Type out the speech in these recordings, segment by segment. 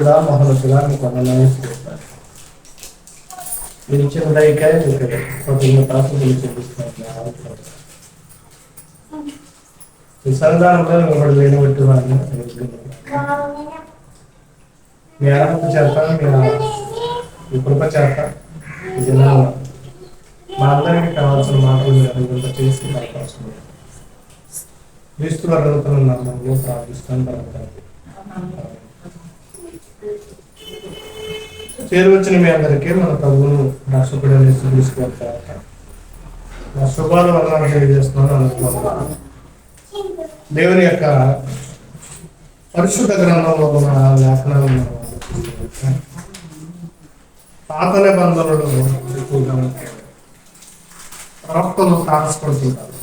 పరిశుద్ధుడా మహోన్నతుడా మీకు వందనాలు చెల్లిస్తున్నాను. మీరు ఇచ్చిన దయకాయ మీకు కృతజ్ఞతాస్తుతులు చెల్లిస్తున్నాను. ఈ సంధానంలో మిమ్మల్ని లేనబట్టి వారిని మీ ఆనంద చేత మీ కృప చేత ఈ దినాల్లో మా అందరికీ కావాల్సిన మాటలు మీరు అనుకుంటూ చేసి అవకాశం క్రీస్తు వర్గతున్న నామంలో ప్రార్థిస్తాను. చేరువచ్చిన మీ అందరికీ మన ప్రభువును రక్షకుడని తీసుకున్న తర్వాత నా శుభాల వర్ణాలు తెలియజేస్తున్నాను అనుకుంటున్నాను. దేవుని యొక్క పరిశుద్ధ గ్రంథంలో ఉన్న లేఖనాలను పాత నిబంధనలు ఎక్కువగా ప్రవక్తలు తారసపడుతుంటారు.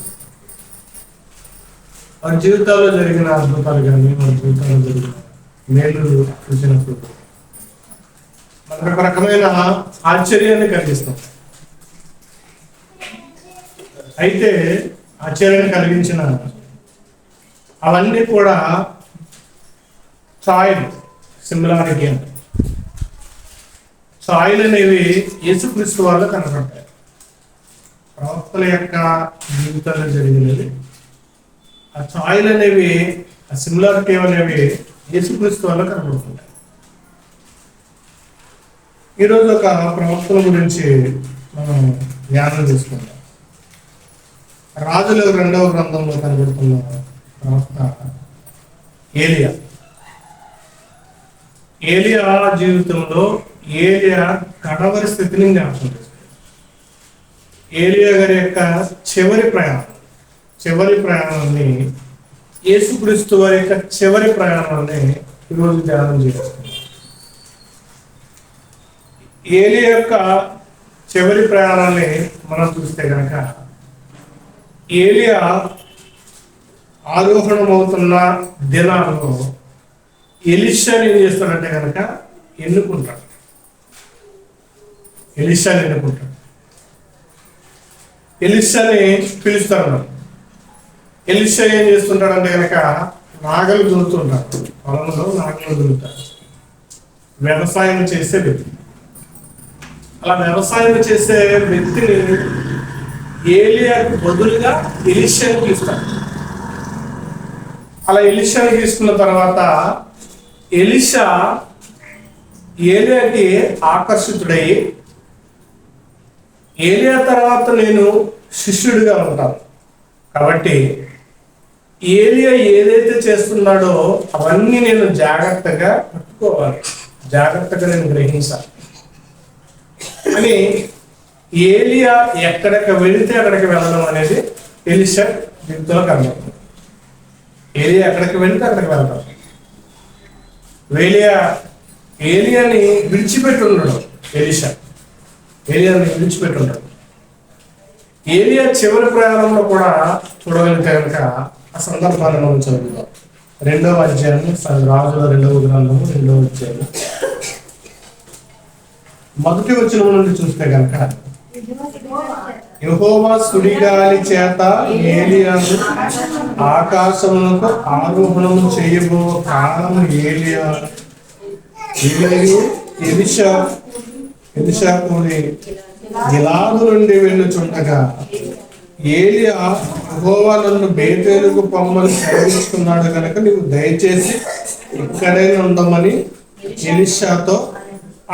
వారి జీవితాల్లో జరిగిన అద్భుతాలు కానీ వారి జీవితాల్లో జరిగిన మేలు చూసినప్పుడు మనకు ఒక రకమైన ఆశ్చర్యాన్ని కలిగిస్తాం. అయితే ఆశ్చర్యాన్ని కలిగించిన అవన్నీ కూడా సాయిల్ సిమిలారిటీ అంటే సాయిల్ అనేవి యేసుక్రీస్తు వాళ్ళు కనపడతాయి. ప్రవక్తల యొక్క జీవితాల్లో జరిగినవి ఆ సాయిల్ అనేవి ఆ సిమిలారిటీ అనేవి యేసుక్రీస్తు వాళ్ళు కనపడుతుంటాయి. ఈరోజు ఒక ప్రవక్తల గురించి మనం ధ్యానం చేసుకుంటాం. రాజుల 2వ గ్రంథంలో కనబడుతున్న ప్రవక్త ఏలియా. ఏలియా జీవితంలో ఏలియా కడవరి స్థితిని జ్ఞాపకం చేస్తుంది. ఏలియా గారి యొక్క చివరి ప్రయాణాన్ని యేసుక్రీస్తు వారి యొక్క చివరి ప్రయాణాన్ని ఈరోజు ధ్యానం చేస్తుంది. ఏలియా యొక్క చివరి ప్రయాణాన్ని మనం చూస్తే కనుక ఏలియా ఆరోహణమవుతున్న దినాల్లో ఎలీషాని ఏం చేస్తాడంటే కనుక ఎన్నుకుంటాడు. ఎలీషాని పిలుస్తాడు. ఎలీషా ఏం చేస్తుంటాడంటే కనుక నాగలు దున్నుతుంటాడు. పొలంలో నాగలు దున్నుతాడు. వ్యవసాయం చేసే వ్యక్తి. అలా వ్యవసాయం చేసే వ్యక్తిని ఏలియాకు బదులుగా ఎలీషాని పిలుస్తాడు. అలా ఎలీషాని తీసుకున్న తర్వాత ఎలీషా ఏలియాకి ఆకర్షితుడై ఏలియా తర్వాత నేను శిష్యుడిగా ఉంటాను కాబట్టి ఏలియా ఏదైతే చేస్తున్నాడో అవన్నీ నేను జాగ్రత్తగా పట్టుకోవాలి, జాగ్రత్తగా నేను గ్రహించాలి అని ఏలియా ఎక్కడికి వెళితే అక్కడికి వెళ్ళడం అనేది ఎలీషా జీవితంలో కనబడుతుంది. ఏలియా ఎక్కడికి వెళితే అక్కడికి వెళ్తాం. ఏలియాని విడిచిపెట్టి ఉండడు. ఏలియాని విడిచిపెట్టి ఉండడు. ఏలియా చివరి ప్రయాణంలో కూడా చూడగలిగితే కనుక ఆ సందర్భాన్ని మనం చదువుతాం. 2వ అధ్యాయం రాజుల 2వ గ్రంథము 2వ అధ్యాయం మొదటి వచనం నుండి చూస్తే కనుక యెహోవా సుడిగాలి చేత ఏలియాను ఆకాశమునకు ఆరోహణము చేయబో కాలము ఎలీషా కూడి గిలాదు నుండి వెళ్ళుచుండగా ఏలియా యెహోవా నన్ను బేతేలుకు పొమ్మని సెలవిస్తున్నాడు కనుక నీవు దయచేసి ఇక్కడే ఉండమని ఎలీషాతో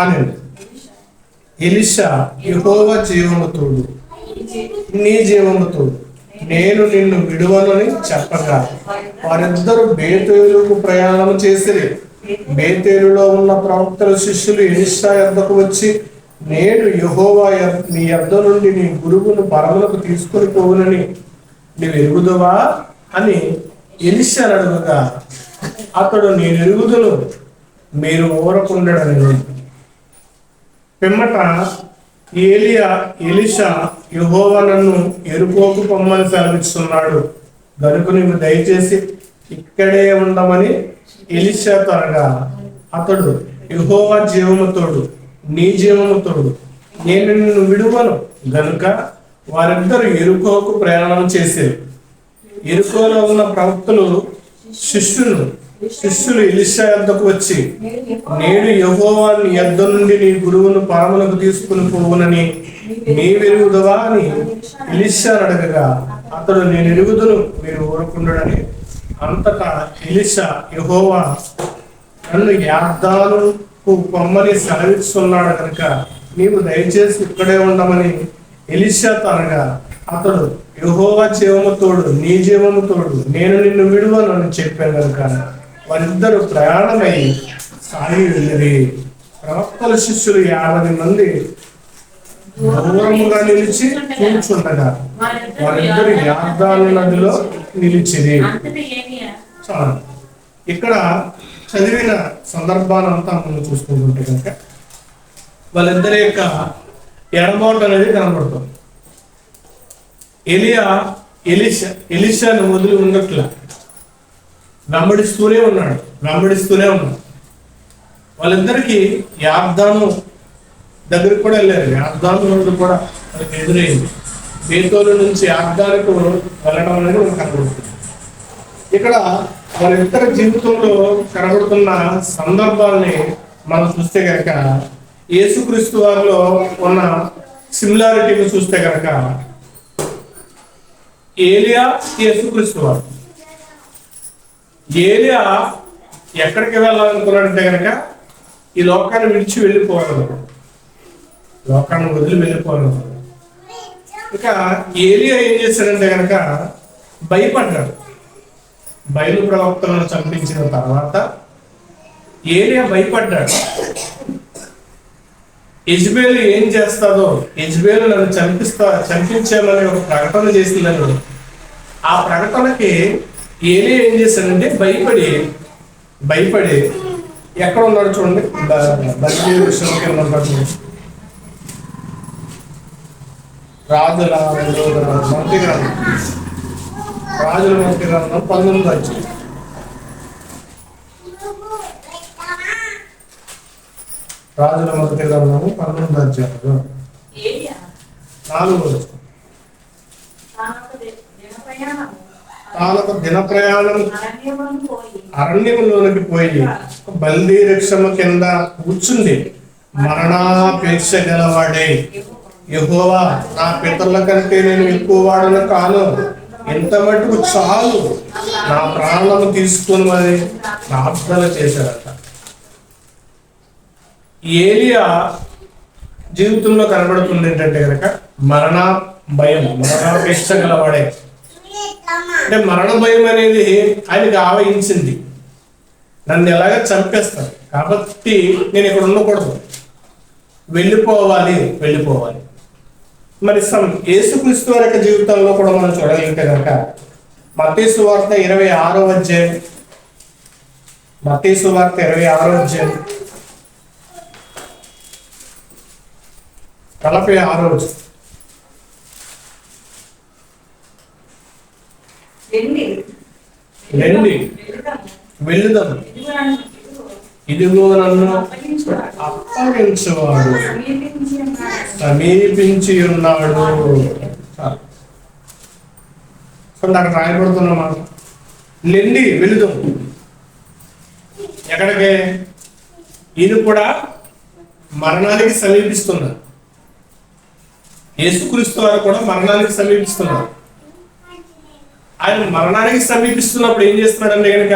అనింది. ఎలీషా యెహోవా జీవము తోడు, నీ జీవము తోడు, నేను నిన్ను విడువనని చెప్పగా వారిద్దరూ బేతేలుకు ప్రయాణం చేసిరి. బేతేలులో ఉన్న ప్రవక్తల శిష్యులు ఎలీషా యొద్దకు వచ్చి నేడు యెహోవా నీ యొద్ద నుండి నీ గురువును పరములకు తీసుకొని పోవునని నీవు ఎరుగుదువా అని ఎలీషా అడుగుగా అతడు నేను ఎరుగుదును, మీరు ఊరకుండడని. పిమ్మట ఎలీషా యెహోవా నన్ను ఎరుకోకు పొమ్మని సెలవిస్తున్నాడు గనుక నీవు దయచేసి ఇక్కడే ఉండమని ఎలీషా త్వరగా అతడు యెహోవా జీవము తోడు, నీ జీవము తోడు, నేను నిన్ను విడువను గనుక వారిద్దరు ఎరుకోకు ప్రయాణం చేసేది. ఎరుకోలో ఉన్న ప్రవక్తలు శిష్యులు శిష్యులు ఎలీషా యొద్దకు వచ్చి, నేడు యెహోవా నీ యొద్ద నుండి నీ గురువును పాములకు తీసుకుని పోవునని నీవెరుగుదువా అని ఎలీషా అడగగా, అతడు నేను ఎరుగుదును, మీరు ఊరకుండుడని. అంతటా ఎలీషా, యెహోవా నన్ను యార్దానుకు పొమ్మని సెలవిస్తున్నాడు కనుక నీవు దయచేసి ఇక్కడే ఉండమని ఎలీషాతో అనగా, అతడు యెహోవా జీవము తోడు, నీ జీవము తోడు, నేను నిన్ను విడువను అని చెప్పాను కనుక వారిద్దరు ప్రయాణమై సాగి వెళ్ళిరి. ప్రవక్తల శిష్యులు 50 మంది దూరముగా నిలిచి కూర్చుండగా వారిద్దరు యార్దాను నదిలో నిలిచిరి. చాలు. ఇక్కడ చదివిన సందర్భానంతా మనం చూసుకుంటుంటే కనుక వాళ్ళిద్దరి యొక్క ఎడబాటు అనేది కనబడుతుంది. ఎలీషాను వదిలి ఉండట్లా, వెంబడిస్తూనే ఉన్నాడు. వాళ్ళిద్దరికి యార్దాను దగ్గరికి కూడా వెళ్ళారు. యార్దాను నది కూడా వాళ్ళకి ఎదురైంది. బేతోలు నుంచి యార్దానికి వెళ్ళడం అనేది మనకు కనబడుతుంది. ఇక్కడ వాళ్ళిద్దరి జీవితంలో కనబడుతున్న సందర్భాలని మనం చూస్తే కనుక యేసుక్రీస్తు వారిలో ఉన్న సిమిలారిటీని చూస్తే కనుక ఏలియా యేసుక్రీస్తు వారు. ఏలియా ఎక్కడికి వెళ్ళాలనుకున్నాడంటే కనుక ఈ లోకాన్ని విడిచి వెళ్ళిపోవాలి, లోకాన్ని వదిలి వెళ్ళిపోవాలి. ఇంకా ఏలియా ఏం చేశాడంటే కనుక భయపడ్డాడు. బయలు ప్రవక్తలను చంపించిన తర్వాత ఏలియా భయపడ్డాడు. యెజబెలు ఏం చేస్తాదో, యెజబెలు నన్ను చంపించామని ఒక ప్రకటన చేసిందని, ఆ ప్రకటనకి ఏలియా ఏం చేశాడంటే భయపడి ఎక్కడ ఉన్నాడు చూడండి, బల్లి వృక్షం కింద ఉన్నాడు. రాజుల మొదటి గ్రంథం 19వ అధ్యాయం. రాజుల మొదటి గ్రంథము 19వ అధ్యాయంలో 4వ వచనం. తానొక దిన ప్రయాణం అరణ్యములోనికి పోయి బల్లి వృక్షము కింద కూర్చుంది. మరణాపేక్ష గలవాడే, యెహోవా నా పితరుల కంటే నేను ఎక్కువ వాడను కాను, ఎంత మటుకు చాలు, నా ప్రాణము తీసుకుని మరి ప్రార్థన చేశారట. ఏలియా జీవితంలో కనబడుతుంది ఏంటంటే కనుక మరణాపేక్ష గలవాడే. అంటే మరణ భయం అనేది ఆయనకి ఆవహించింది. నన్ను ఎలాగ చంపేస్తాను కాబట్టి నేను ఇక్కడ ఉండకూడదు, వెళ్ళిపోవాలి. మరి యేసుక్రీస్తు వారి యొక్క జీవితంలో కూడా మనం చూడగలిగితే కనుక మత్తయి సువార్త 26వ అధ్యాయం, 46వ వచనం. రండి వెళ్దాం, ఇదిగో నన్ను అప్పగించువాడు సమీపించి ఉన్నాడు. అక్కడ రాయబడుతున్నా లెండి వెళుదాం. ఎక్కడికి? ఇది కూడా మరణానికి సమీపిస్తున్నారు. యేసుక్రీస్తు వారు కూడా మరణానికి సమీపిస్తున్నారు. ఆయన మరణానికి సమీపిస్తున్నప్పుడు ఏం చేస్తున్నాడంటే కనుక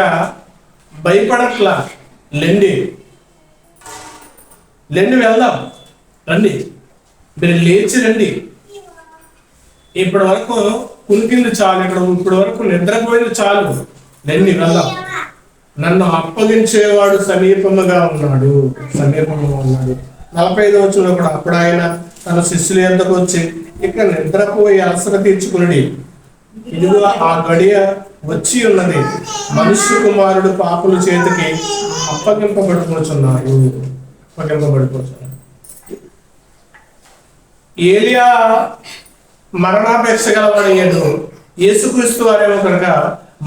భయపడట్లా. లెండి వెళ్దాం, రండి, మీరు లేచి రండి. ఇప్పటి వరకు కునికింది చాలు, ఇప్పటి వరకు నిద్రపోయింది చాలు, రండి వెళ్దాం. నన్ను అప్పగించేవాడు సమీపముగా ఉన్నాడు. 45వ వచనంలో కూడా అప్పుడు ఆయన తన శిష్యుల యొద్దకు వచ్చి, ఇక్కడ నిద్రపోయి అలసట తీర్చుకుని, ఇదిగో ఆ గడియ వచ్చి ఉన్నది, మనుష్య కుమారుడు పాపుల చేతికి అప్పగింపబడుతున్నాడు. ఏలియా మరణాపేక్ష గలవాడయ్యాడు. యేసుక్రీస్తు వారేమో కనుక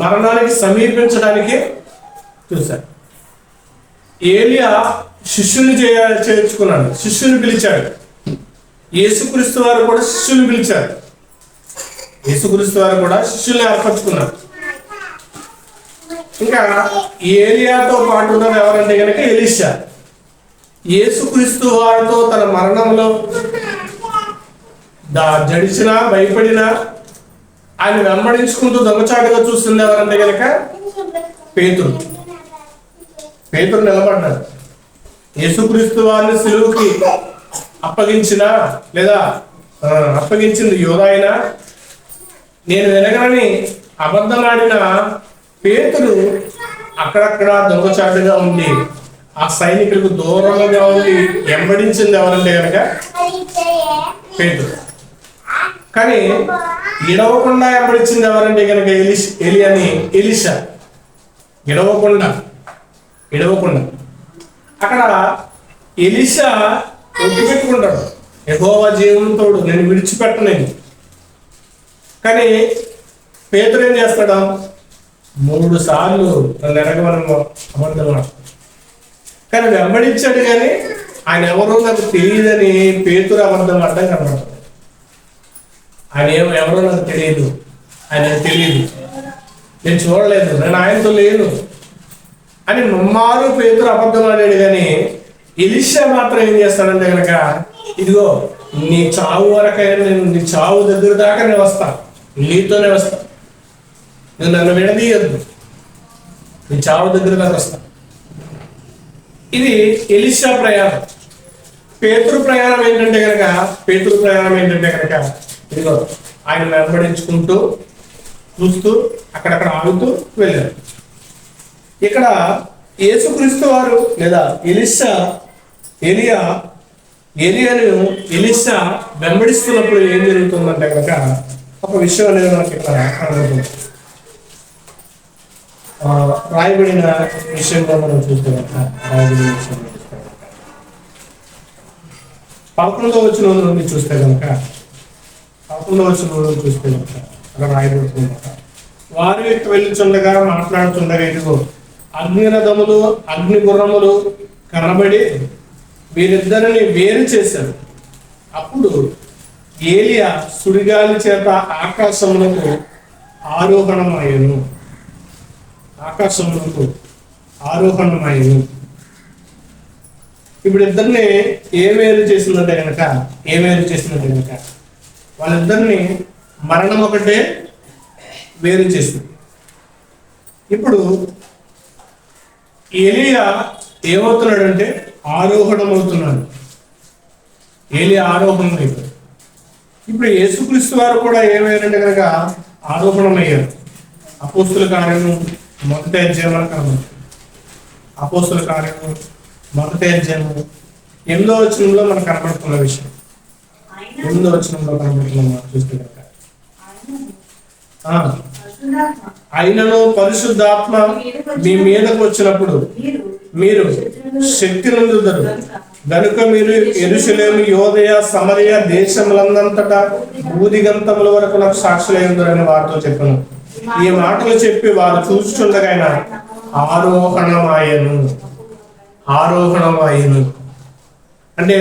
మరణానికి సమీపించడానికి చూశారు. ఏలియా శిష్యుని చేర్చుకున్నాడు, శిష్యుని పిలిచాడు. యేసుక్రీస్తు వారు కూడా శిష్యుని పిలిచారు. యేసుక్రీస్తు వారు కూడా శిష్యుల్ని ఏర్పరచుకున్నారు. ఇంకా ఏలియాతో పాటు ఉన్నది ఎవరంటే కనుక ఎలీషా. యేసుక్రీస్తు వారితో తన మరణంలో జడిచినా భయపడినా ఆయన వెంబడించుకుంటూ దొంగచాటుగా చూస్తుంది ఎవరంటే కనుక పేతురు. పేతురు నిలబడ్డాడు. యేసుక్రీస్తు వారిని సిలువుకి అప్పగించిన లేదా అప్పగించింది యోధ అయినా నేను వెనగనని అబద్ధమాడిన పేతురు అక్కడక్కడ దొంగచాటుగా ఉండి ఆ సైనికులకు దూరంగా ఉండి వెంబడించింది ఎవరంటే కనుక పేతురు. కానీ ఇడవకుండా వెంబడించింది ఎవరంటే కనుక ఎలీషా. ఇడవకుండా అక్కడ ఎలీషా ఒట్టు పెట్టుకుంటాడు, యెహోవా జీవంతోడు నేను విడిచిపెట్టలేను. కానీ పేతురు ఏం చేస్తాడు? 3 సార్లు నన్ను ఎరగమని అబద్ధం. కానీ వెంబడించాడు, కానీ ఆయన ఎవరో నాకు తెలియదని పేతురు అబద్ధం అడ్డం కనబడతాడు. ఆయన ఎవరో నాకు తెలియదు, ఆయన తెలియదు, నేను చూడలేదు, నేను ఆయనతో లేను అని ముమ్మారు పేతురు అబద్ధం ఆడాడు. కానీ ఎలీషా మాత్రం ఏం చేస్తాడంటే కనుక ఇదిగో నీ చావు వరకైనా నేను నీ చావు దగ్గర దాకా నేను వస్తా, నీతోనే వస్తా, నువ్వు నన్ను విడదీయద్దు, నీ చావు దగ్గర దాకా వస్తా. ఇది ఎలీషా ప్రయాణం. పేతురు ప్రయాణం ఏంటంటే కనుక ఇదిగో ఆయన వెంబడించుకుంటూ చూస్తూ అక్కడక్కడ ఆగుతూ వెళ్ళారు. ఇక్కడ యేసుక్రీస్తు వారు లేదా ఏలియాను ఎలీషా వెంబడిస్తున్నప్పుడు ఏం జరుగుతుందంటే కనుక ఒక విషయం అనేది మనకి ఇక్కడ రాయబడిన విషయంలో మనం చూస్తే రాయబడిన విషయంలో 11వ వచనం నుండి చూస్తే కనుక అక్కడ రాయబడుతుంది. వారు వెళ్ళుచుండగా మాట్లాడుతుండగా ఇదిగో అగ్నిరథములు అగ్ని గుర్రములు కనబడి వీరిద్దరిని వేరు చేశారు. అప్పుడు ఏలియా సుడిగాలి చేత ఆకాశమునకు ఆరోహణమయ్యను. ఇప్పుడు ఇద్దరిని ఏం వేరు చేసిందంటే కనుక వాళ్ళిద్దరిని మరణం ఒకటే వేరు చేసింది. ఇప్పుడు ఏలియా ఏమవుతున్నాడంటే ఆరోహణం అవుతున్నాడు. ఆరోహణం అయిపోయాడు. ఇప్పుడు యేసుక్రీస్తు వారు కూడా ఏమయ్యారంటే కనుక ఆరోహణం అయ్యారు. అపోస్తుల కార్యము మొదటి అధ్యాయం కనబడుతుంది. అపోస్తుల కార్యము మొదటి అధ్యాయము 8వ వచనంలో మనకు కనబడుతున్న విషయం. 8వ వచనంలో కనబడుతున్న చూస్తే కనుక అయినను పరిశుద్ధాత్మ మీ మీదకు వచ్చినప్పుడు మీరు శక్తి నొందుదురు గనుక మీరు యెరూషలేము యోదయ సమరయ దేశములందంతటా భూదిగంతముల వరకు నాకు సాక్షులై ఉందరని వారితో చెప్పను. ఈ మాటలు చెప్పి వారు చూస్తుండగా ఆరోహణమాయను అంటే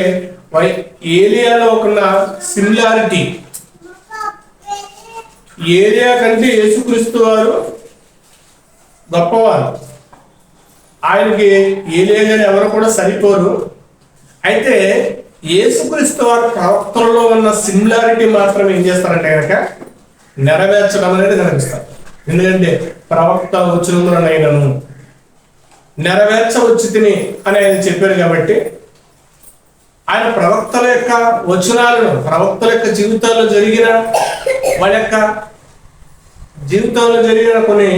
ఏలియాలో ఒక సిమిలారిటీ. ఏలియా కంటే యేసుక్రీస్తు వారు గొప్పవారు. ఆయనకి ఏలియా గారు ఎవరు కూడా సరిపోరు. అయితే యేసుక్రీస్తు వారు ప్రవక్తలలో ఉన్న సిమిలారిటీ మాత్రం ఏం చేస్తారంటే కనుక నెరవేర్చడం అనేది కనిపిస్తారు. ఎందుకంటే ప్రవక్త వచనములనైనను నెరవేర్చవచ్చు తిని అని ఆయన చెప్పారు. కాబట్టి ఆయన ప్రవక్తల యొక్క వచనాలను, ప్రవక్తల యొక్క జీవితాల్లో జరిగిన వాళ్ళ యొక్క జీవితంలో జరిగిన కొన్ని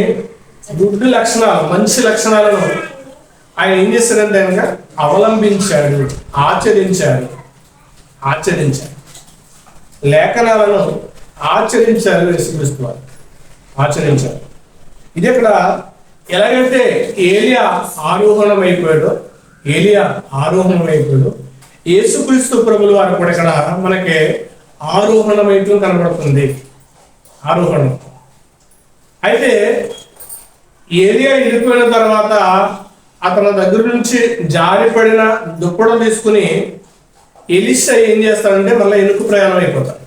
గుడ్ లక్షణాలు, మంచి లక్షణాలను ఆయన ఏం చేశాడంటే కనుక అవలంబించాడు, ఆచరించాడు. లేఖనాలను ఆచరించారు. యేసుక్రీస్తు వారు ఆచరించారు. ఇది ఇక్కడ ఎలాగైతే ఏలియా ఆరోహణం అయిపోయాడు, యేసుక్రీస్తు ప్రభుల వారు కూడా ఇక్కడ మనకి ఆరోహణం అయితే కనబడుతుంది. ఆరోహణం అయితే ఏలియా వెళ్ళిపోయిన తర్వాత అతని దగ్గర నుంచి జారిపడిన దుప్పడం తీసుకుని ఎలీషా ఏం చేస్తాడంటే మళ్ళీ వెనుక ప్రయాణం అయిపోతాడు.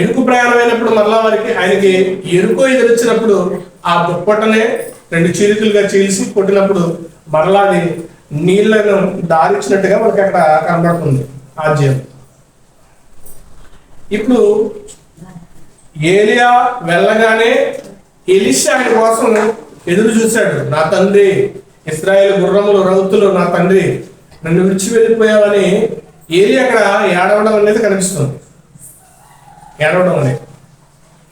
ఎరుకు ప్రయాణం అయినప్పుడు మరలా వారికి ఆయనకి ఎరుకు ఎదురొచ్చినప్పుడు ఆ దుప్పటనే 2 చీలికలుగా చీల్చి కొట్టినప్పుడు మరలా అది నీళ్లను దారిచ్చినట్టుగా మనకి అక్కడ కనబడుతుంది ఆజ్యం. ఇప్పుడు ఏలియా వెళ్ళగానే ఎలీషా ఆయన కోసం ఎదురు చూశాడు. నా తండ్రి, ఇశ్రాయేలు గుర్రములు రౌతులు, నా తండ్రి నన్ను విడిచి వెళ్ళిపోయావని ఏలియా అక్కడ ఏడవడం అనేది కనిపిస్తుంది. ఏడవడం అనేది.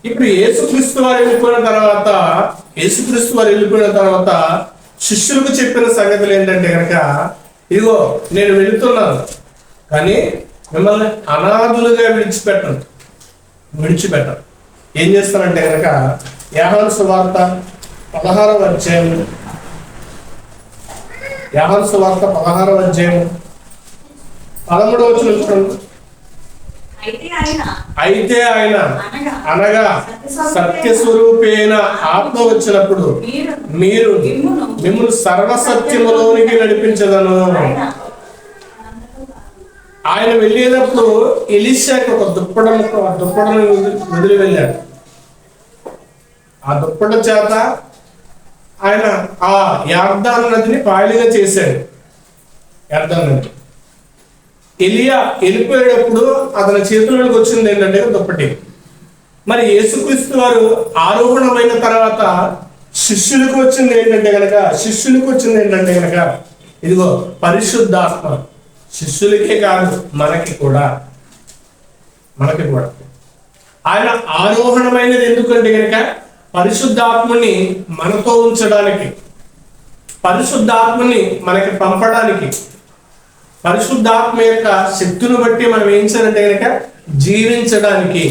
ఇప్పుడు యేసుక్రీస్తు వారు వెళ్ళిపోయిన తర్వాత శిష్యులకు చెప్పిన సంగతులు ఏంటంటే కనుక, ఇదిగో నేను వెళుతున్నాను కానీ మిమ్మల్ని అనాథులుగా విడిచిపెట్టను. ఏం చేస్తానంటే కనుక యోహాను సువార్త 16వ అధ్యాయం 13వ వచనం చూడండి. అయితే ఆయన అనగా సత్యస్వరూపేణ ఆత్మ వచ్చినప్పుడు మీరు మిమ్మల్ని సర్వసత్యములోనికి నడిపించదను. ఆయన వెళ్ళేటప్పుడు ఎలీషాకి ఒక దుప్పటను వదిలి వెళ్ళాడు. ఆ దుప్పట చేత ఆయన ఆ యార్దాను నదిని పాయలుగా చేశాడు. యార్దాను నది ఎలియా వెళ్ళిపోయేటప్పుడు అతని చేతుల్లోకి వచ్చింది ఏంటంటే దుప్పటి. మరి యేసుక్రీస్తు వారు ఆరోహణమైన తర్వాత శిష్యులకు వచ్చింది ఏంటంటే కనుక ఇదిగో పరిశుద్ధాత్మ. శిష్యులకే కాదు మనకి కూడా ఆయన ఆరోహణమైనది ఎందుకంటే కనుక పరిశుద్ధాత్మని మనతో ఉంచడానికి, పరిశుద్ధాత్మని మనకి పంపడానికి, పరిశుద్ధాత్మ యొక్క శక్తిని బట్టి మనం ఏం చేయాలంటే కనుక జీవించడానికి.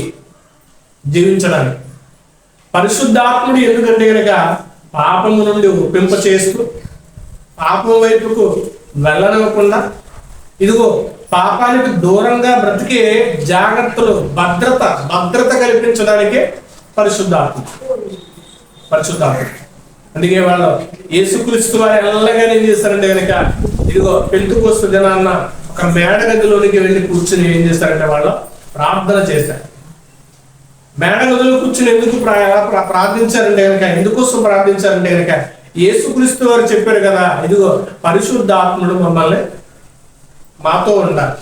పరిశుద్ధాత్ముడు ఎందుకంటే కనుక పాపము నుండి ఒప్పింప చేస్తూ, పాపం వైపుకు వెళ్ళనివ్వకుండా, ఇదిగో పాపానికి దూరంగా బ్రతికే జాగ్రత్తలు, భద్రత కల్పించడానికి పరిశుద్ధాత్మ. అందుకే వాళ్ళు యేసుక్రీస్తు వారు ఎల్లగానే ఏం చేస్తారంటే కనుక ఇదిగో పెంతెకొస్తు దినాన్న ఒక మేడ గదిలోనికి వెళ్ళి కూర్చుని ఏం చేస్తారంటే వాళ్ళు ప్రార్థన చేశారు. మేడ గదిలో కూర్చుని ఎందుకు ప్రార్థించారంటే కనుక, ఎందుకోసం ప్రార్థించారంటే కనుక యేసుక్రీస్తు వారు చెప్పారు కదా, ఇదిగో పరిశుద్ధాత్ముడు మమ్మల్ని మాతో ఉండాలి.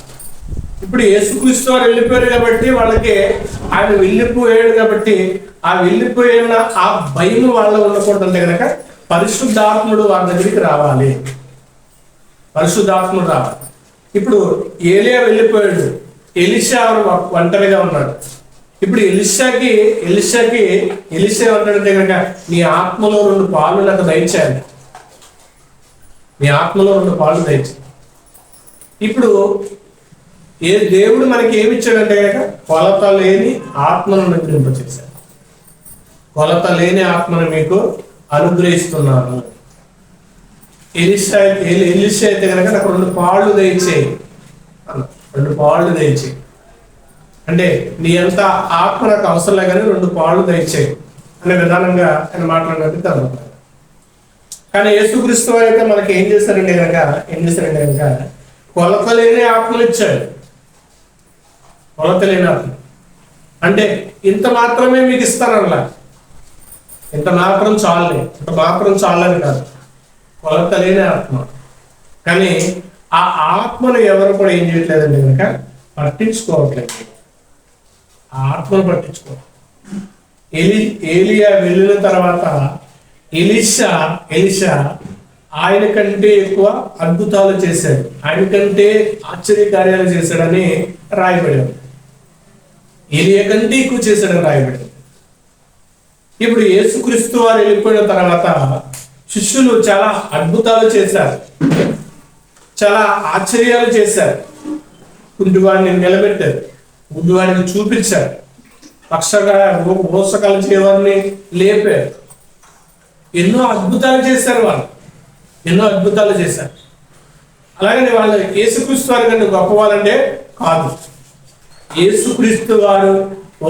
ఇప్పుడు యేసుక్రీస్తు వారు వెళ్ళిపోయారు కాబట్టి వాళ్ళకి ఆయన వెళ్ళిపోయాడు కాబట్టి ఆ వెళ్ళిపోయిన ఆ భయం వాళ్ళ ఉండకూడదంటే కనుక పరిశుద్ధాత్ముడు వాళ్ళ దగ్గరికి రావాలి. ఇప్పుడు ఏలియా వెళ్ళిపోయాడు, ఎలీషా ఒంటరిగా ఉన్నాడు. ఇప్పుడు ఎలీషా ఏమంటాడంటే కనుక నీ ఆత్మలో 2 పాలు నాకు దయచేయాలి. ఇప్పుడు దేవుడు మనకి ఏమి ఇచ్చాడంటే కనుక కొలత లేని ఆత్మను అనుగ్రహింపచేశాడు. కొలత లేని ఆత్మను మీకు అనుగ్రహిస్తున్నాను. ఎలీషా అయితే కనుక నాకు 2 పాళ్ళు దయచేయి. అంటే నీ ఎంత ఆత్మ నాకు అవసరం లే కానీ 2 పాళ్ళు దయచేయి అనే విధానంగా ఆయన మాట్లాడినట్టు జరుగుతుంది. కానీ యేసుక్రీస్తు వారు అయితే మనకి ఏం చేశారంటే కనుక కొలత లేని ఆత్మలు ఇచ్చాడు. అంటే ఇంత మాత్రమే మీకు ఇస్తానలా, ఇంత మాత్రం చాలని కాదు, కొలత లేని ఆత్మ. కానీ ఆ ఆత్మను ఎవరు కూడా ఏం చేయట్లేదండి కనుక పట్టించుకోవట్లేదు. ఆ ఆత్మను పట్టించుకోవాలి. ఏలియా వెళ్ళిన తర్వాత ఎలీషా ఆయన కంటే ఎక్కువ అద్భుతాలు చేశాడు, ఆయన కంటే ఆశ్చర్య కార్యాలు చేశాడని రాయబడింది. ఏలియా కంటే ఎక్కువ చేశాడని రాయబడింది. ఇప్పుడు యేసుక్రీస్తు వారు వెళ్ళిపోయిన తర్వాత శిష్యులు చాలా అద్భుతాలు చేశారు, చాలా ఆశ్చర్యాలు చేశారు. కుంటివాడిని నిలబెట్టారు, గుడ్డివాడిని చూపించారు, మోసకాలు చేయవారిని లేపారు. ఎన్నో అద్భుతాలు చేశారు. అలాగని వాళ్ళు యేసుక్రీస్తు వారి కంటే గొప్పవాళ్ళంటే కాదు. యేసుక్రీస్తు వారు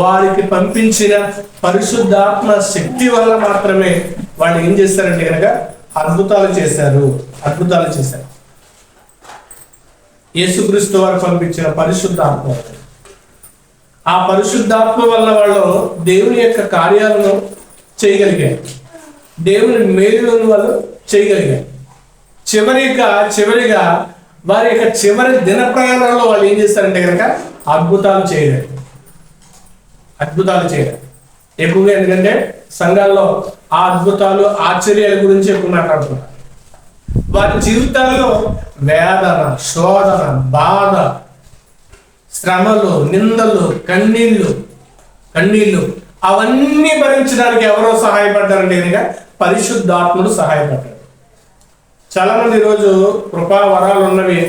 వారికి పంపించిన పరిశుద్ధాత్మ శక్తి వల్ల మాత్రమే వాళ్ళు ఏం చేస్తారంటే కనుక అద్భుతాలు చేశారు. యేసుక్రీస్తు వారు పంపించిన పరిశుద్ధాత్మ, ఆ ఆ పరిశుద్ధాత్మ వల్ల వాళ్ళు దేవుని యొక్క కార్యాలను చేయగలిగారు, దేవుని మేలులను వాళ్ళు చేయగలిగారు. చివరిగా వారి యొక్క చివరి దిన ప్రయాణంలో వాళ్ళు ఏం చేస్తారంటే కనుక అద్భుతాలు చేయలేదు. ఎక్కువగా ఎందుకంటే సంఘాల్లో ఆ అద్భుతాలు ఆశ్చర్యాల గురించి ఎక్కువ మాట్లాడుతున్నారు. వారి జీవితాల్లో వేదన, శోధన, బాధ, శ్రమలు, నిందలు, కన్నీళ్లు అవన్నీ భరించడానికి ఎవరో సహాయపడ్డారంటే కనుక పరిశుద్ధాత్ముడు సహాయపడ్డాడు. చాలా మంది ఈరోజు కృపా వరాలు ఉన్నవి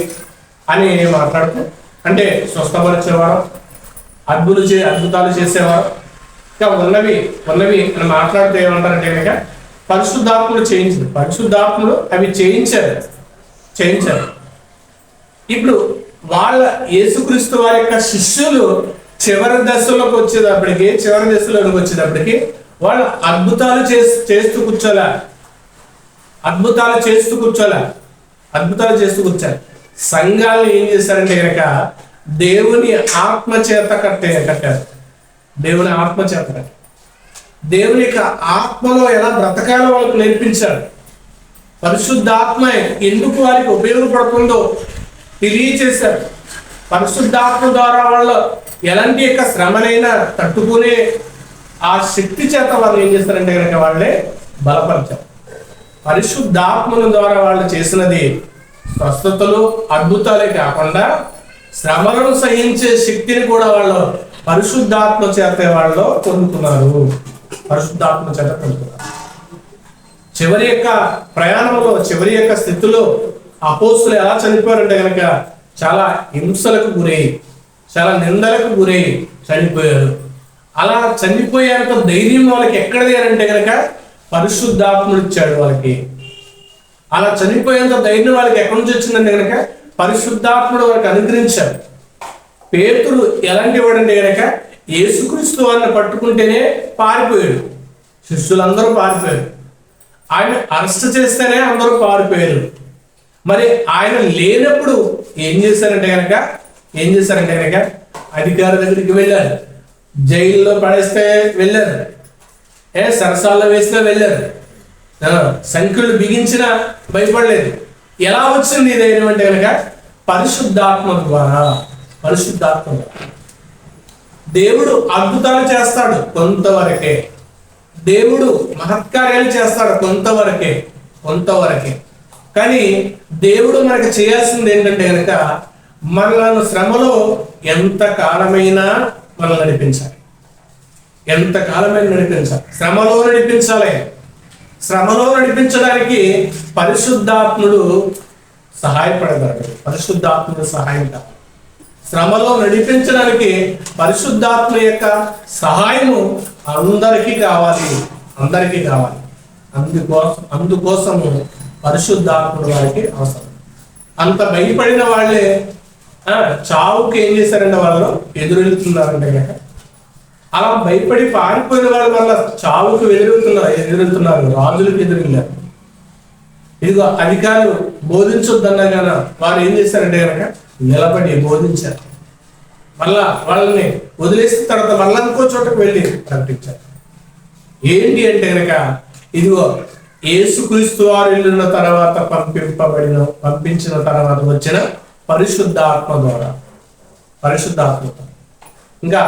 అని మాట్లాడుతూ, అంటే స్వస్థపరిచేవారు, అద్భుతాలు చేసేవారు, ఇంకా ఉన్నవి అని మాట్లాడితే ఏమంటారంటే కనుక పరిశుద్ధాత్ముడు అవి చేయించారు. ఇప్పుడు వాళ్ళ యేసుక్రీస్తు వారి యొక్క శిష్యులు చివరి దశలోకి వచ్చేటప్పటికి వాళ్ళు అద్భుతాలు చేస్తూ కూర్చోలే. సంఘాలను ఏం చేశారంటే కనుక దేవుని ఆత్మ చేత కట్టారు. దేవుని యొక్క ఆత్మలో ఎలా బ్రతకాలో వాళ్ళకు నేర్పించారు. పరిశుద్ధాత్మ ఎందుకు వారికి ఉపయోగపడుతుందో తెలియచేశారు. పరిశుద్ధాత్మ ద్వారా వాళ్ళు ఎలాంటి యొక్క శ్రమనైనా తట్టుకునే ఆ శక్తి చేత వాళ్ళు ఏం చేస్తారంటే కనుక వాళ్ళే బలపరిచారు. పరిశుద్ధాత్మల ద్వారా వాళ్ళు చేసినది స్వస్థతలు, అద్భుతాలే కాకుండా శ్రమలను సహించే శక్తిని కూడా వాళ్ళు పరిశుద్ధాత్మ చేత వాళ్ళు పొందుతున్నారు. చివరి యొక్క ప్రయాణంలో, చివరి యొక్క స్థితిలో అపోస్తులు ఎలా చనిపోయారంటే కనుక చాలా హింసలకు గురై, చాలా నిందలకు గురై చనిపోయారు. అలా చనిపోయేంత ధైర్యం వాళ్ళకి ఎక్కడిది అంటే కనుక పరిశుద్ధాత్ముడు ఇచ్చాడు వాళ్ళకి. అలా చనిపోయేంత ధైర్యం వాళ్ళకి ఎక్కడి నుంచి వచ్చిందంటే కనుక పరిశుద్ధాత్ముడు వాళ్ళకి అనుగ్రహించాడు. పేతురు ఎలాంటి వాడంటే కనుక యేసుక్రీస్తు వారిని పట్టుకుంటేనే పారిపోయాడు. శిష్యులందరూ పారిపోయారు. ఆయన అరెస్ట్ చేస్తేనే అందరూ పారిపోయారు. మరి ఆయన లేనప్పుడు ఏం చేశారంటే కనుక అధికారి దగ్గరికి వెళ్ళారు, జైల్లో పడేస్తే వెళ్ళారు, సరసాల్లో వేస్తే వెళ్ళారు, సంఖ్యలు బిగించినా భయపడలేదు. ఎలా వచ్చింది ఈ ధైర్యం అంటే కనుక పరిశుద్ధాత్మ ద్వారా. దేవుడు అద్భుతాలు చేస్తాడు కొంతవరకే, దేవుడు మహత్కార్యాలు చేస్తాడు కొంతవరకే. కానీ దేవుడు మనకి చేయాల్సింది ఏంటంటే కనుక మనలను శ్రమలో ఎంత కాలమైనా మనం నడిపించాలి. శ్రమలో నడిపించడానికి పరిశుద్ధాత్ముడు సహాయపడతాడు. సహాయం కావాలి. శ్రమలో నడిపించడానికి పరిశుద్ధాత్మ యొక్క సహాయము అందరికీ కావాలి. అందుకోసము పరిశుద్ధాత్ముడు వారికి అవసరం. అంత భయపడిన వాళ్ళే చావుకి ఏం చేశారంటే వాళ్ళు ఎదురెళ్తున్నారంటే కనుక అలా భయపడి పారిపోయిన వాళ్ళ వల్ల చావుకు ఎదురెళ్తున్నారు. రాజులకు ఎదురెళ్ళారు. ఇదిగో అధికారులు బోధించొద్దన్నా కానీ వారు ఏం చేశారంటే కనుక నిలబడి బోధించారు. మళ్ళా వాళ్ళని వదిలేసిన తర్వాత మళ్ళా ఇంకో చోటకు వెళ్ళి ప్రకటించారు. ఏంటి అంటే కనుక ఇదిగో యేసుక్రీస్తు వారు వెళ్ళిన తర్వాత పంపించిన తర్వాత వచ్చిన పరిశుద్ధాత్మ ద్వారా. ఇంకా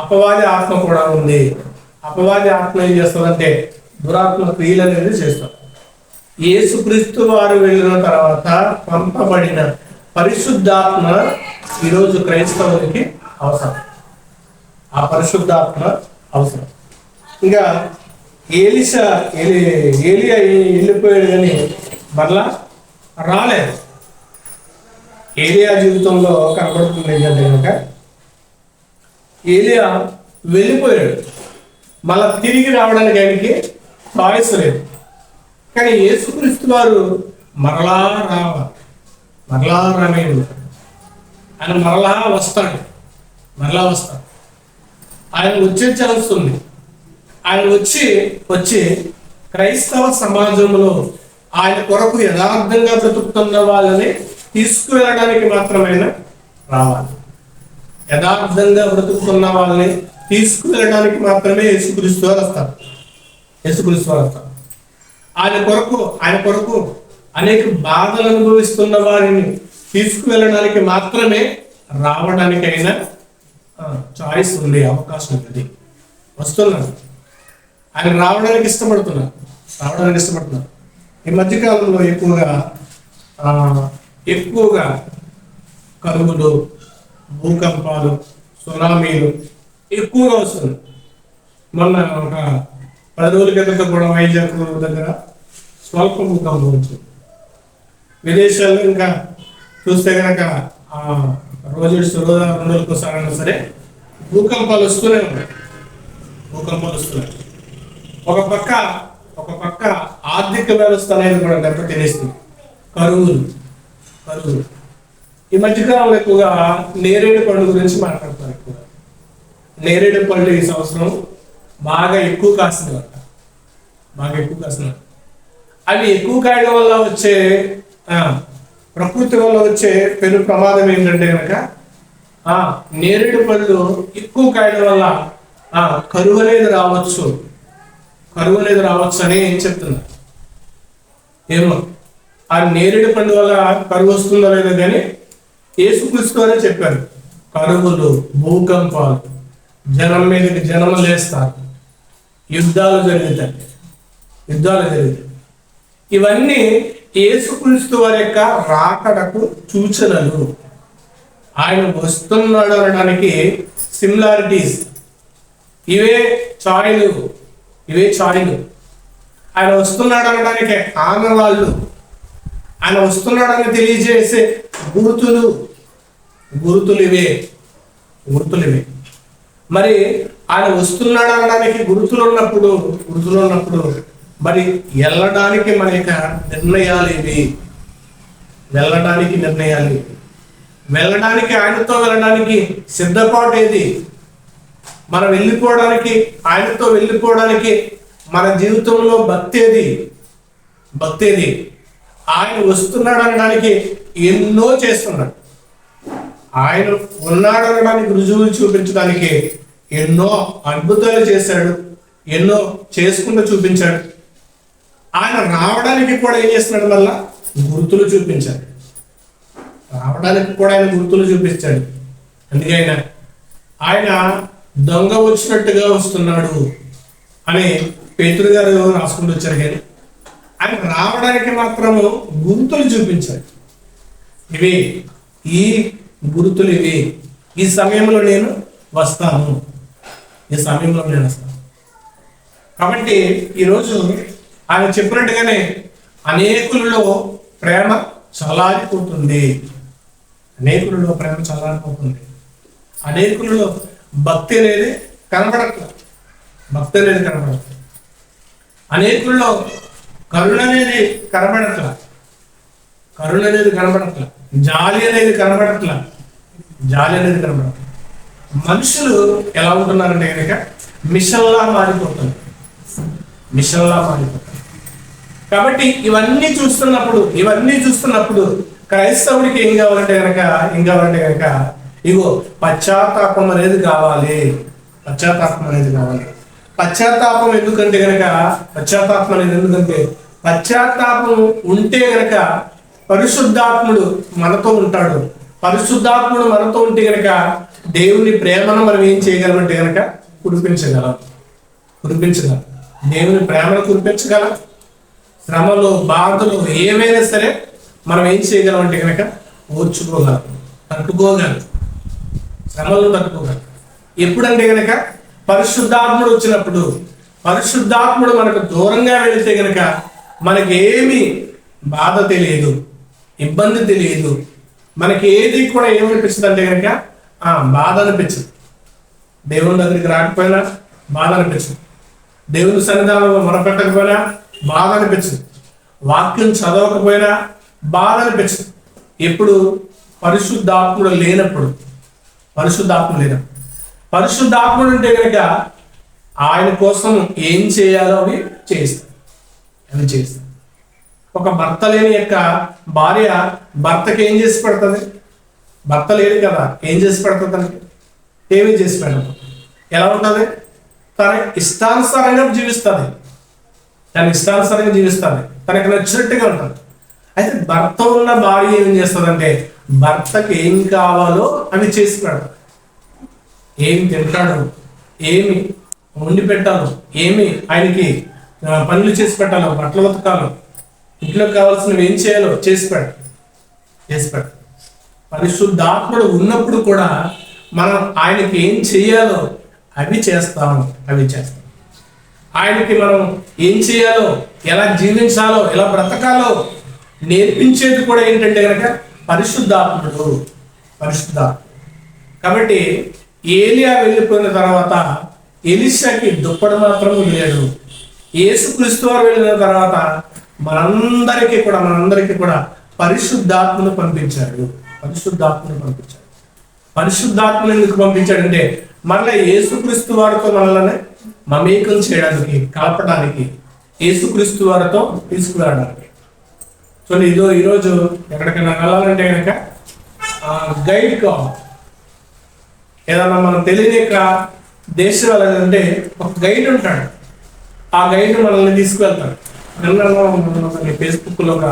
అపవాది ఆత్మ కూడా ఉంది. అపవాది ఆత్మ ఏం చేస్తుందంటే దురాత్మ క్రియలు అనేది చేస్తారు. యేసుక్రీస్తు వారు వెళ్ళిన తర్వాత పంపబడిన పరిశుద్ధాత్మ ఈరోజు క్రైస్తవులకి అవసరం. ఆ పరిశుద్ధాత్మ అవసరం. ఇంకా ఏలియా వెళ్ళిపోయాడు కానీ మరలా రాలేదు. ఏలియా జీవితంలో కనబడుతుంది ఏంటంటే కనుక ఏలియా వెళ్ళిపోయాడు, మళ్ళా తిరిగి రావడానికి ఆయనకి చాయిస్ లేదు. కానీ యేసుక్రీస్తు వారు మరలా రామేయుడు, ఆయన మరలా వస్తాడు. ఆయన వచ్చే ఛాన్స్ ఉంది. ఆయన వచ్చి క్రైస్తవ సమాజంలో ఆయన కొరకు యథార్థంగా బ్రతుకుతున్న వాళ్ళని తీసుకువెళ్ళడానికి మాత్రమైనా రావాలి. యథార్థంగా బ్రతుకుతున్న వాళ్ళని తీసుకువెళ్ళడానికి మాత్రమే యేసుక్రీస్తు వారు వస్తారు. యేసుక్రీస్తు వారు వస్తారు. ఆయన కొరకు అనేక బాధలు అనుభవిస్తున్న వారిని తీసుకువెళ్ళడానికి మాత్రమే రావడానికైనా చాయిస్ ఉంది, అవకాశం ఉంది. వస్తున్నారు, ఆయన రావడానికి ఇష్టపడుతున్నారు. ఈ మధ్యకాలంలో ఎక్కువగా కరువులు, భూకంపాలు, సునామీలు ఎక్కువగా వస్తుంది. మొన్న ఒక 10 రోజుల క్రితం కూడా వైజాగ్ దగ్గర స్వల్ప భూకంపం వచ్చింది. విదేశాల్లో ఇంకా చూస్తే కనుక రోజు 2 రోజులకు ఒకసారైనా సరే భూకంపాలు వస్తూనే ఉన్నాయి. ఒక పక్క ఆర్థిక వ్యవస్థ అనేది కూడా దెబ్బతినేస్తుంది. కరువులు. ఈ మధ్యకాలంలో ఎక్కువగా నేరేడు పండు గురించి మాట్లాడతారు. ఎక్కువగా నేరేడు పళ్ళు ఈ సంవత్సరం బాగా ఎక్కువ కాస్తుంది. అవి ఎక్కువ కాయడం వల్ల వచ్చే ప్రకృతి వల్ల వచ్చే పెను ప్రమాదం ఏంటంటే కనుక నేరేడు పళ్ళు ఎక్కువ కాయడం వల్ల కరువు అనేది రావచ్చు అని ఏం చెప్తున్నారు. ఏమో ఆ నేరేడు పండు వల్ల కరువు వస్తుందో లేదో కానీ యేసుక్రీస్తు అనే చెప్పారు. కరువులు, భూకంపాలు, జనం మీదకి జనం లేస్తారు, యుద్ధాలు జరుగుతాయి. ఇవన్నీ యేసుక్రీస్తు వారి యొక్క రాకడకు సూచనలు. ఆయన వస్తున్నాడు అనడానికి సిమిలారిటీస్. ఇవే ఛాయలు. ఆయన వస్తున్నాడు అనడానికి ఆనవాళ్ళు. ఆయన వస్తున్నాడని తెలియజేసే గుర్తులు ఇవే. మరి ఆయన వస్తున్నాడు అనడానికి గుర్తులు ఉన్నప్పుడు మరి వెళ్ళడానికి మన యొక్క నిర్ణయాలు ఇవి. వెళ్ళడానికి ఆయనతో వెళ్ళడానికి సిద్ధపాటు ఏది? మనం ఆయనతో వెళ్ళిపోవడానికి మన జీవితంలో భక్తి ఏది? ఆయన వస్తున్నాడు అనడానికి ఎన్నో చేస్తున్నాడు. ఆయన ఉన్నాడు అనడానికి రుజువులు చూపించడానికి ఎన్నో అద్భుతాలు చేశాడు, ఎన్నో చేసుకుంటూ చూపించాడు. ఆయన రావడానికి కూడా ఏం చేస్తున్నాడు? మళ్ళా గుర్తులు చూపించాడు. అందుకే ఆయన దొంగ వచ్చినట్టుగా వస్తున్నాడు అని పేతురు గారు రాసుకుంటూ వచ్చారు. కానీ ఆయన రావడానికి మాత్రము గుర్తులు చూపించాడు. ఈ గుర్తులు ఈ సమయంలో నేను వస్తాను. కాబట్టి ఈరోజు ఆయన చెప్పినట్టుగానే అనేకులలో ప్రేమ చల్లారిపోతుంది. అనేకులలో భక్తి అనేది కనబడట్లేదు. అనేకుల్లో కరుణ అనేది కనబడట్లేదు. జాలి అనేది కనబడట్లేదు. మనుషులు ఎలా ఉంటున్నారంటే కనుక మిషన్లా మారిపోతున్నారు. కాబట్టి ఇవన్నీ చూస్తున్నప్పుడు క్రైస్తవుడికి ఏం కావాలంటే కనుక ఇగో పశ్చాత్తాపం అనేది కావాలి. పశ్చాత్తాపం ఎందుకంటే పశ్చాత్తాపం ఉంటే గనక పరిశుద్ధాత్ముడు మనతో ఉంటాడు. పరిశుద్ధాత్ముడు మనతో ఉంటే గనక దేవుని ప్రేమను మనం ఏం చేయగలమంటే గనక కురిపించగలం. దేవుని ప్రేమను కురిపించగలం. శ్రమలు, బాధలు ఏవైనా సరే మనం ఏం చేయగలం అంటే కనుక తట్టుకోగలం. శ్రమలను తట్టుకోగలం. ఎప్పుడంటే కనుక పరిశుద్ధాత్ముడు వచ్చినప్పుడు. పరిశుద్ధాత్ముడు మనకు దూరంగా వెళితే గనక మనకేమి బాధ తెలియదు, ఇబ్బంది తెలియదు. మనకి ఏది కూడా ఏమనిపిస్తుంది అంటే కనుక బాధ అనిపించదు. దేవుని దగ్గరికి రాకపోయినా బాధ అనిపించదు. దేవుని సన్నిధానంలో మొరపెట్టకపోయినా బాధ అనిపించదు. వాక్యం చదవకపోయినా బాధ అనిపించదు. ఎప్పుడు పరిశుద్ధాత్ముడు లేనప్పుడు. పరిశుద్ధాత్ముడు అంటే కనుక ఆయన కోసం ఏం చేయాలో అవి చేస్తాడు. ఒక భర్త లేని యొక్క భార్య భర్తకి ఏం చేసి పెడుతుంది? భర్త లేదు కదా, ఏం చేసి పెడుతుంది? ఏమీ చేసి పెట్టదు. ఎలా ఉంటుంది? తన ఇష్టానుసారంగా జీవిస్తుంది, తనకు నచ్చినట్టుగా ఉంటుంది. అయితే భర్త ఉన్న భార్య ఏం చేస్తుందంటే భర్తకి ఏం కావాలో అవి చేసి పెడతాడు. ఏమి తింటాడు, ఏమి వండి పెట్టాలో, ఏమి ఆయనకి పనులు చేసి పెట్టాలో, బట్టలు ఉతకాలో, ఇంట్లో కావాల్సినవి ఏం చేయాలో చేసి పెడతాడు. పరిశుద్ధాత్ముడు ఉన్నప్పుడు కూడా మనం ఆయనకి ఏం చేయాలో అవి చేస్తాం. ఆయనకి మనం ఏం చేయాలో, ఎలా జీవించాలో, ఎలా బ్రతకాలో నేర్పించేది కూడా ఏంటంటే కనుక పరిశుద్ధాత్ముడు. కాబట్టి ఏలియా వెళ్ళిపోయిన తర్వాత ఎలీషాకి దుప్పటి మాత్రం వదిలేడు. యేసుక్రీస్తు వారు వెళ్ళిన తర్వాత మనందరికీ కూడా పరిశుద్ధాత్మను పంపించాడు. పరిశుద్ధాత్మను ఎందుకు పంపించాడంటే మరలా యేసుక్రీస్తు వారితో మనల్ని మమేకం చేయడానికి, కలపడానికి, యేసుక్రీస్తు వారితో తీసుకువెళ్ళడానికి. సో ఈరోజు ఎక్కడికైనా వెళ్ళాలంటే కనుక గైడ్ కావాలి. ఏదన్నా మనం తెలియని దేశం వెళ్ళాలంటే ఒక గైడ్ ఉంటాడు. ఆ గైడ్ మనల్ని తీసుకువెళ్తాడు. నిన్న ఫేస్బుక్లో ఒక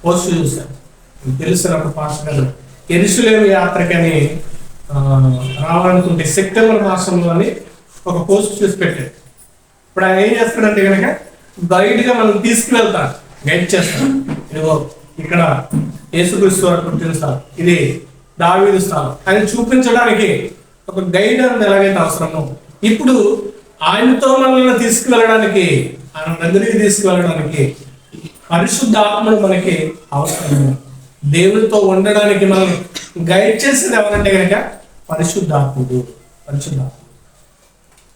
పోస్ట్ చూశాను. తెలిసినప్పుడు పాస్టర్ యెరూషలేము యాత్రకని రావాలనుకుంటే సెప్టెంబర్ మాసంలో అని ఒక పోస్ట్ చూసి పెట్టాడు. ఇప్పుడు ఆయన ఏం చేస్తాడంటే కనుక గైడ్గా మనం తీసుకువెళ్తాడు, గైడ్ చేస్తాడు. ఇదిగో ఇక్కడ యేసుక్రీస్తు వారు పుట్టిన స్థలం, ఇది దావీదు స్థలం అని చూపించడానికి ఒక గైడ్ అనేది ఎలాగైతే అవసరమో ఇప్పుడు ఆయనతో మనల్ని తీసుకువెళ్ళడానికి, ఆయన దగ్గరికి తీసుకువెళ్ళడానికి పరిశుద్ధాత్మను మనకి అవసరం. దేవునితో ఉండడానికి మనం గైడ్ చేసేది ఎవరంటే కనుక పరిశుద్ధాత్ముడు.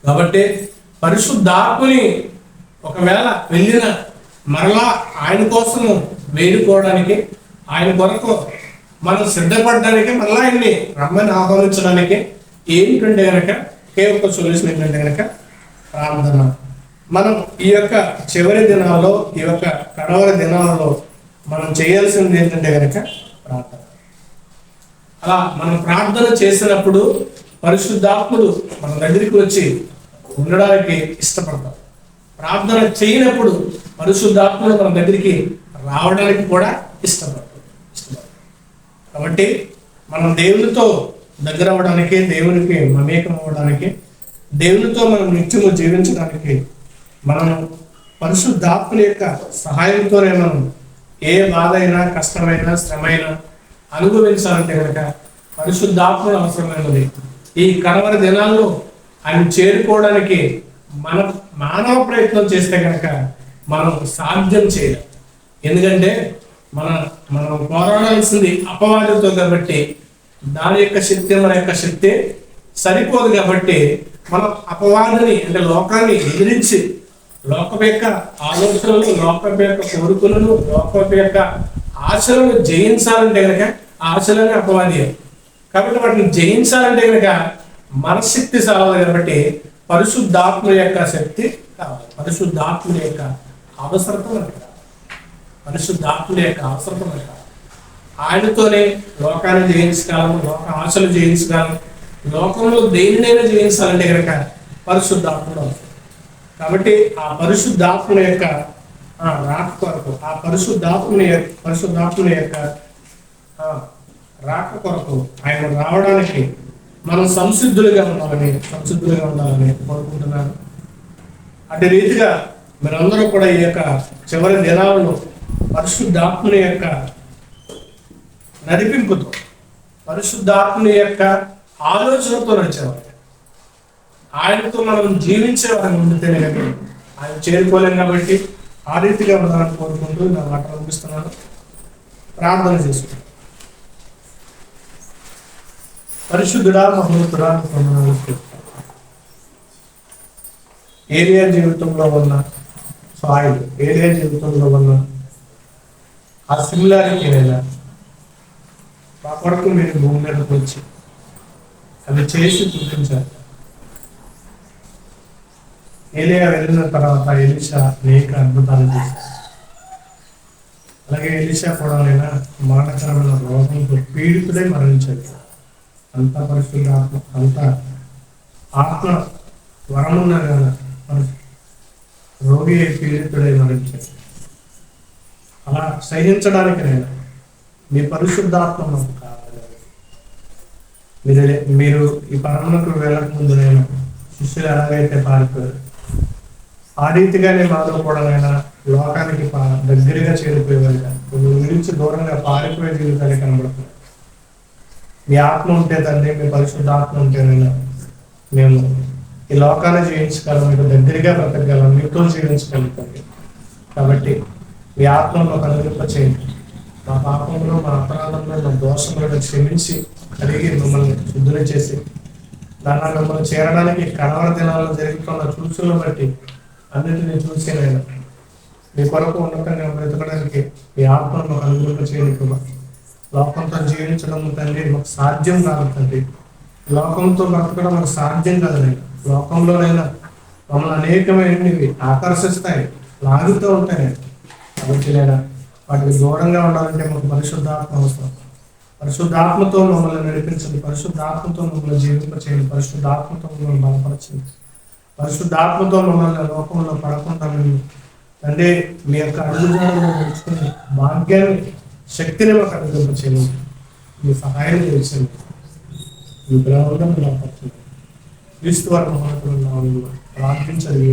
కాబట్టి పరిశుద్ధాత్ముని ఒకవేళ వెళ్ళిన మరలా ఆయన కోసము వేడుకోవడానికి, ఆయన కొరకు మనం సిద్ధపడడానికి, మరలా ఆయన్ని రమ్మని ఆహ్వానించడానికి ఏంటంటే కనుక కేవలం సొల్యూషన్ ఏంటంటే కనుక ప్రార్థన. మనం ఈ యొక్క చివరి దినాల్లో, ఈ యొక్క కడవరి దినాలలో మనం చేయాల్సింది ఏంటంటే కనుక ప్రార్థన. అలా మనం ప్రార్థన చేసినప్పుడు పరిశుద్ధాత్ముడు మన దగ్గరికి వచ్చి ఉండడానికి ఇష్టపడతాం. ప్రార్థన చేయనప్పుడు పరిశుద్ధాత్ముడు మన దగ్గరికి రావడానికి కూడా ఇష్టపడతాం. కాబట్టి మనం దేవునితో దగ్గర అవ్వడానికి, దేవునికి మమేకం అవ్వడానికి, దేవునితో మనం నిత్యము జీవించడానికి మనం పరిశుద్ధాత్ముని యొక్క సహాయంతోనే మనం ఏ బాధ అయినా, కష్టమైనా, శ్రమైనా అనుభవించాలంటే కనుక పరిశుద్ధాత్ముడు అవసరమైనది. ఈ కడవరి దినాల్లో ఆయన చేరుకోవడానికి మన మానవ ప్రయత్నం చేస్తే కనుక మనం సాధ్యం చేయలేం. ఎందుకంటే మనం పోరాడాల్సింది అపవాదితో కాబట్టి దాని యొక్క శక్తి మన యొక్క శక్తి సరిపోదు. కాబట్టి మనం అపవాదిని అంటే లోకాన్ని ఎదిరించి లోకం యొక్క ఆలోచనలు, లోకం యొక్క కోరికలను, లోకం యొక్క ఆశలను జయించాలంటే కనుక ఆశలనే అపవాది. కాబట్టి వాటిని జయించాలంటే కనుక మన శక్తి చాలదు. కాబట్టి పరిశుద్ధాత్మ యొక్క శక్తి కావాలి, పరిశుద్ధాత్మ యొక్క అవసరత మనకి కావాలి, పరిశుద్ధాత్మ యొక్క అవసరత మనకి కావాలి. ఆయనతోనే లోకాన్ని జయించగలము, లోక ఆశలు జయించగలము, లోకంలో దేనినైనా జయించాలంటే కనుక పరిశుద్ధాత్ముడు అవసరం. కాబట్టి ఆ పరిశుద్ధాత్మ యొక్క రాక కొరకు, ఆ పరిశుద్ధాత్మని యొక్క రాక కొరకు ఆయన రావడానికి మనం సంసిద్ధులుగా ఉండాలని కోరుకుంటున్నాను. అటు రీతిగా మీరందరూ కూడా ఈ యొక్క చివరి దినాలను పరిశుద్ధాత్మని యొక్క నడిపింపుతో, పరిశుద్ధాత్మని యొక్క ఆలోచనతో నడిచేవారు. ఆయనతో మనం జీవించేవారిని ఉండితేనే కానీ ఆయన చేరుకోలేం. కాబట్టి ఆ రీతిగా ఉండాలని కోరుకుంటూ నా మాట పంపిస్తున్నాను. ప్రార్థన చేసుకుంటాను. పరిశుద్ధుడా, మహోన్నతుడా, ఏలియా జీవితంలో ఉన్న సాయిల్, ఏలియా జీవితంలో ఉన్న ఆ సిమిలారిటీ అయినా మా కొరకు మీరు భూమి మీదకి వచ్చి అది చేసి చూపించారు. ఏలియా వెళ్ళిన తర్వాత ఎలీషా అనేక అద్భుతాలు చేశారు. అలాగే ఎలీషా కూడా ఆయన మరణకరమైన రోగంతో పీడితుడై మరణించాడు. అంత పరిశుద్ధాత్మ, అంత ఆత్మ వరమున్నా కదా రోగి పీడితుడై మరణించాడు. అలా సహించడానికి నేను మీ పరిశుద్ధాత్మ మాకు కావాలి. మీరు ఈ పరమునకు వెళ్ళక ముందు నేను శిష్యులు ఎలాగైతే పారిపోయారు, ఆ రీతిగానే మాలో కూడా నేను లోకానికి దగ్గరగా చేరిపోయేవాళ్ళ గురించి దూరంగా పారిపోయే జీవితాన్ని కనబడుతున్నాయి. మీ ఆత్మ ఉంటే తండ్రి, మీ పరిశుద్ధాత్మ ఉంటేనైనా మేము ఈ లోకాన్ని జీవించగలం, మీకు దగ్గరగా బ్రతకగలం, మీతో జీవించగలుగుతాం. కాబట్టి మీ ఆత్మలో కనుగొప్ప చేయండి. మా పాపంలో, మా అపరాధంలో, మా దోషంలో క్షమించి కలిగి మిమ్మల్ని శుద్ధులు చేసి దాన్ని మిమ్మల్ని చేరడానికి కడవర దినాల్లో జరుగుతున్న చూసులను బట్టి అన్నింటినీ చూసి నేను మీ కొరకు ఉన్నతంగా బ్రతకడానికి మీ ఆత్మను అనుగ్రహం చేయడం. లోకంతో జీవించడం తండ్రి మాకు సాధ్యం కాదు తండ్రి. లోకంతో బ్రతకడం మనకు సాధ్యం కాదు. నేను లోకంలోనైనా మమ్మల్ని అనేకమైనవి ఆకర్షిస్తాయి, లాగుతూ ఉంటాయి. కాబట్టి నేను వాటికి దూరంగా ఉండాలంటే మాకు పరిశుద్ధాత్మ అవసరం. పరిశుద్ధాత్మతో మమ్మల్ని నడిపించండి, పరిశుద్ధాత్మతో మమ్మల్ని జీవింపచేయండి, పరిశుద్ధాత్మతో మమ్మల్ని బలపరచండి, పరిశుద్ధాత్మతో మమ్మల్ని లోకంలో పడకుండా మేము తండ్రి మీ యొక్క అడుగుజాడలో నడుచుకుని భాగ్యాన్ని, శక్తిని మాకు అనుగ్రహించండి. మీ సహాయం చేయండి. మీ ప్రేమగా బలపరచండి. క్రీస్తు వారి మహోన్నతులు ప్రార్థించండి.